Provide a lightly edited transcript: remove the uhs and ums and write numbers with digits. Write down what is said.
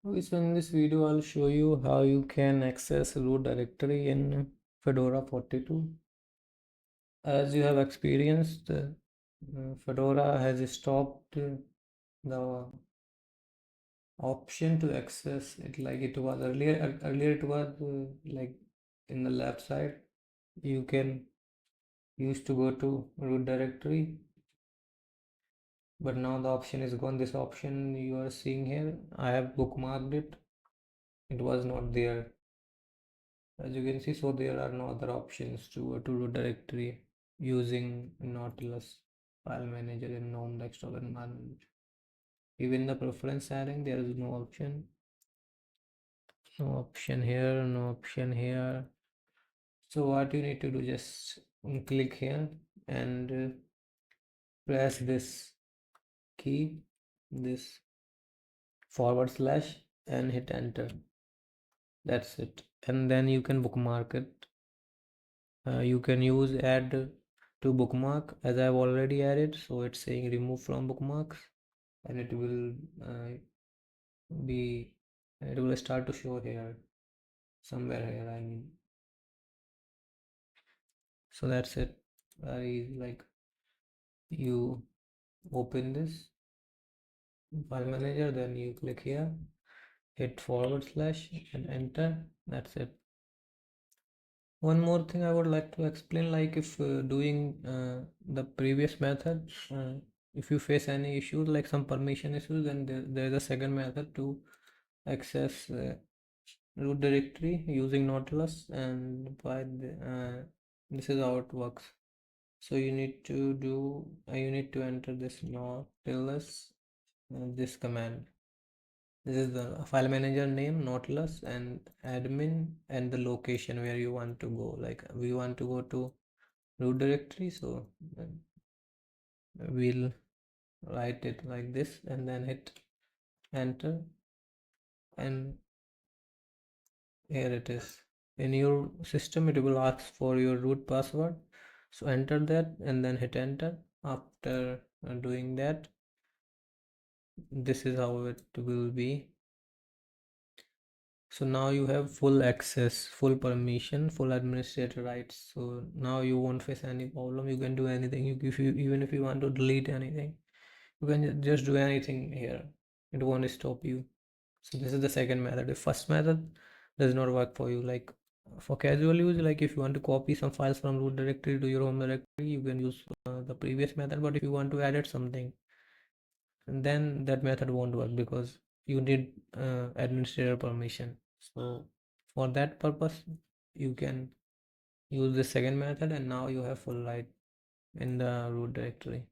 Okay, so in this video, I'll show you how you can access root directory in Fedora 42. As you have experienced, Fedora has stopped the option to access it like it was earlier. Earlier, it was like in the left side, you can use to go to root directory, but now the option is gone. This option you are seeing here, I have bookmarked it. It was not there. As you can see, so there are no other options to go to root directory using Nautilus file manager in GNOME desktop environment. Even the preference setting, there is no option. No option here, no option here. So what you need to do, just click here and press this key, this / and hit enter. That's it. And then you can bookmark it. You can use add to bookmark as I've already added, so it's saying remove from bookmarks, and it will be it will start to show here somewhere here, I mean. So that's it. Very easy. Like, you open this file manager, then you click here, hit / and enter. That's it. One more thing I would like to explain, like if doing the previous method, if you face any issues like some permission issues, then there is a second method to access root directory using Nautilus, and this is how it works. So you need to enter this Nautilus, this command. This is the file manager name, Nautilus, and admin, and the location where you want to go. Like we want to go to root directory, so we'll write it like this and then hit enter, and here it is. In your system, it will ask for your root password, so enter that and then hit enter. After doing that, this is how it will be. So now you have full access, full permission, full administrator rights. So now you won't face any problem. You can do anything. Even if you want to delete anything, you can just do anything here. It won't stop you. So this is the second method. The first method does not work for you. Like for casual use, like if you want to copy some files from root directory to your home directory, you can use the previous method. But if you want to edit something, then that method won't work because you need administrator permission. So for that purpose, you can use the second method, and now you have full right in the root directory.